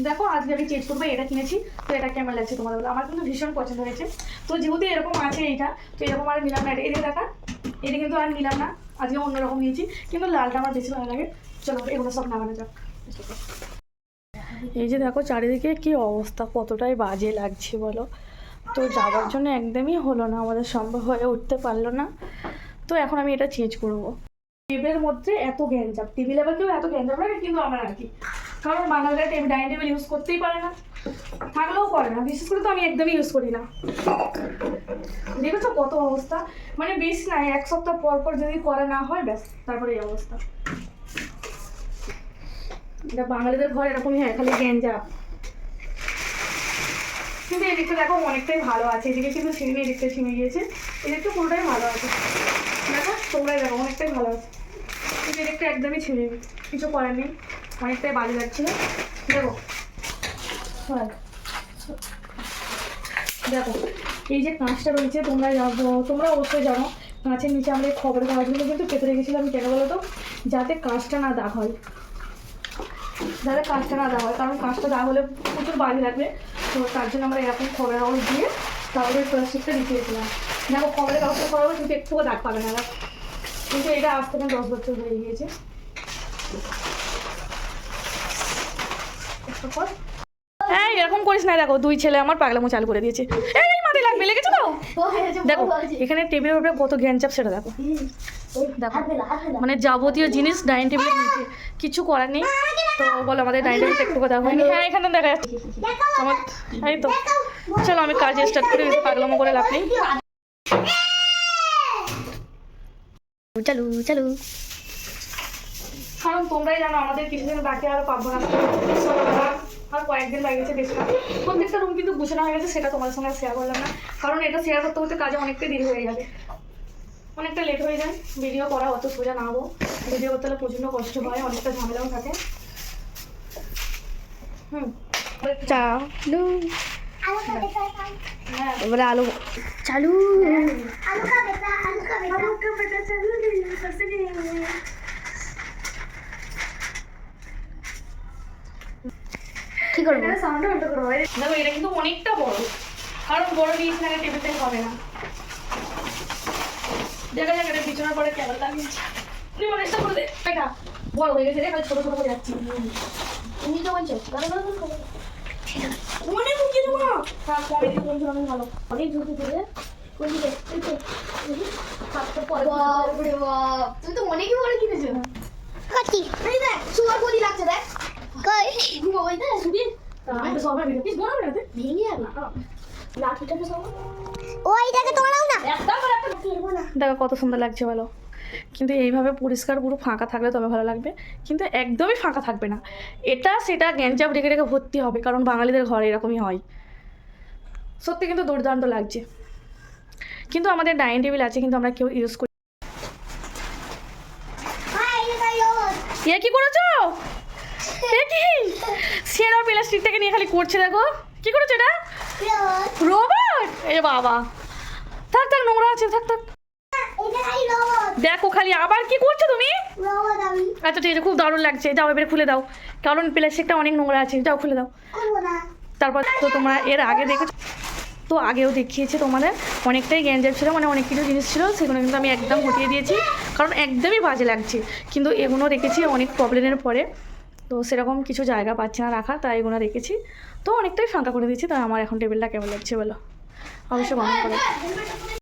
দেখো আজকে আমি চেঞ্জ করবো, এটা কিনেছি। তো এটা কেমন লাগছে তোমাদের বলো? আমার কিন্তু ভীষণ পছন্দ হয়েছে। তো যেহেতু এরকম আছে এইটা, তো এরকম আর নিলাম না। এটা দেখা, এটা কিন্তু আর নিলাম না, আজকে অন্যরকম নিয়েছি, কিন্তু লালটা আমার বেশি ভালো লাগে। চলো এগুলো সব নামানো যাক। এই যে দেখো চারিদিকে কি অবস্থা, কতটাই বাজে লাগছে বলো। তো যাওয়ার জন্য একদমই হলো না, আমাদের সম্ভব হয়ে উঠতে পারলো না। তো এখন আমি এটা চেঞ্জ করবো। টেবিলের মধ্যে এত গ্যাঞ্জাম, টেবিলে আবার কেউ এত গ্যাঞ্জাম রাখে, কিন্তু আমার আর কি, কারণ বাঙালিরা ডাইনিং টেবিল ইউজ করতেই পারে না, থাকলেও করে না। বিশেষ করে তো আমি একদমই ইউজ করি না। দেখেছো কত অবস্থা, মানে বেশ না, 1 সপ্তাহ পর পর যদি করা না হয় ব্যাস তারপরে এই অবস্থা। এটা বাঙালিদের ঘর এরকমই হয়, খালি গ্যাঞ্জাম। কিন্তু এদিকটা দেখো অনেকটাই ভালো আছে, এদিকে কিন্তু ছিঁড়ে, এদিকটা ছিঁড়ে গিয়েছে, এদিকটা পুরোটাই ভালো আছে। দেখো তোমরাই দেখো অনেকটাই ভালো আছে, কিন্তু এদিকটা একদমই ছিঁড়ে, কিছু করার নেই, অনেকটাই বাজে লাগছিল। দেখো দেখো এই যে কাঁচটা রয়েছে, তোমরা অবশ্যই জানো কাঁচের নিচে আমরা এই খবরের কাগজগুলো কিন্তু পেতে রেখেছিলাম, কেন বলো তো? যাতে কাঁচটা না দাগ হয়, যাতে কাঁচটা না দাগ হয়, কারণ কাঁচটা দাগ হলে প্রচুর বাজে লাগবে। তো তার জন্য আমরা এরকম খবরের কাগজ দিয়ে তাহলে প্লাস্টিকটা দিয়েছিলাম। দেখো খবরের কাগজটা করাবো, কিন্তু একটুও দাগ পাবে না। কিন্তু এটা আজ থেকে 10 বছর হয়ে গিয়েছে। হ্যাঁ এরকম করিস না, দেখো 2 ছেলে আমার পাগলামো চালু করে দিয়েছে। এই মাথায় লাগবে, লেগেছে তো? দেখো এখানে টেবিলের উপরে কত জ্ঞানচাপ, সেটা দেখো। দেখো মানে যাবতীয় জিনিস ডাইনিং টেবিলের নিচে, কিছু করার নেই। তো বলো আমাদের ডাইনিং টেবিলটা একটু কথা হয়নি। হ্যাঁ এখানে দেখা যাচ্ছে আমার, এই তো। চলো আমি কাজ স্টার্ট করে দিতে, পাগলামো করে লাভ নেই। চালু চালু, কারণ তোমরাই জানো আমাদের কিছুদিন বাকি আরো পাবো না, আর কয়েকদিন লাগেছে বেশ না। প্রত্যেকটা রুম কিন্তু গুছানো হয়ে গেছে, সেটা তোমাদের সঙ্গে শেয়ার করলাম না, কারণ এটা শেয়ার করতে করতে কাজে অনেকটাই দেরি হয়ে যাবে, অনেকটা লেট হয়ে যায়। ভিডিও করা অত সোজা না হবো, ভিডিও করতে হলে প্রচণ্ড কষ্ট হয়, অনেকটা ঝামেলাও থাকে। চালু, এবারে আলু চালু, কি করবো সাউন্ড উল্টো করবো। দেখো এটা কিন্তু অনেকটা বড়, কারণ বড় জিনিস না টেবিলটাই হবে না। দেখা যাক এটা পিছনের পরে কেমন লাগে। তুই অনেকটা করে দে, এটা বড় হয়ে গেছে রে, ছোট ছোট করে যাচ্ছি। তুমি তো বলছো মনে মুখে দেবো না, পরে দিয়ে বলছো অনেক ভালো, অনেক ঝুঁকি করে কোন দিকে তুমি তো অনেকই বলে কিনেছো। কাটি এই দেখ সুগার কোদি লাগছে, দেখ কই ঘুমাই দে সুবি, আমি সব ভেঙে দিস, বড় না ভেঙে যাবে লাঠিটাকে সব ওইটাকে তোলাও না, একদম করে একটা ফিরবো না। দেখো কত সুন্দর লাগছে বলো, কিন্তু এইভাবে পরিষ্কার পুরো ফাঁকা থাকলে তবে ভালো লাগবে, কিন্তু একদমই ফাঁকা থাকবে না, এটা সেটা গ্যাঞ্জাম রেখে রেখে ভর্তি হবে, কারণ বাঙালিদের ঘরে এরকমই হয়। সত্যি কিন্তু দুর্দান্ত লাগছে, কিন্তু আমাদের ডাইনিং টেবিল আছে, কিন্তু আমরা কেউ ইউজ করি। এ কি করেছো? এ কি সেরা প্লাস্টিকটাকে নিয়ে খালি করছে, দেখো কি করেছো এটা, রোবট। এ বাবা, থাক থাক নোংরা আছে, থাক থাক। দেখো খালি আবার কি করছো তুমি? আচ্ছা ঠিক আছে, খুব দারুণ লাগছে, যাও এবারে খুলে দাও, কারণ প্লাস্টিকটা অনেক নোংরা আছে, যাও খুলে দাও। তারপর তো তোমরা এর আগে দেখেছো, তো আগেও দেখিয়েছি তোমাদের, অনেকটাই গ্যাঞ্জাম ছিল, মানে অনেক কিছু জিনিস ছিল, সেগুলো কিন্তু আমি একদম হটিয়ে দিয়েছি, কারণ একদমই বাজে লাগছে। কিন্তু এগুলো রেখেছি অনেক প্রবলেমের পরে, তো সেরকম কিছু জায়গা পাচ্ছি না রাখার, তাই এগুলো রেখেছি, তো অনেকটাই ফাঁকা করে দিয়েছি। তাই আমার এখন টেবিলটা কেমন লাগছে বলো, অবশ্যই কমেন্ট করো।